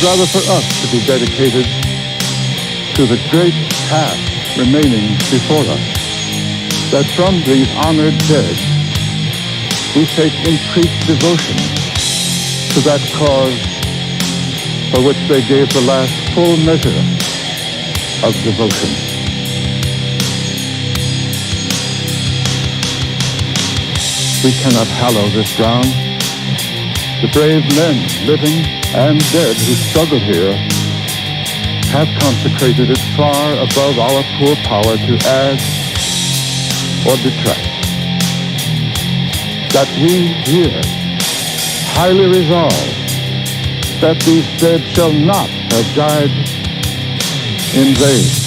rather for us to be dedicated to the great task remaining before us, that from these honored dead we take increased devotion to that cause for which they gave the last full measure of devotion. We cannot hallow this ground. The brave men, living and dead, who struggled here have consecrated it far above our poor power to add or detract. That we here highly resolve that these dead shall not have died in vain.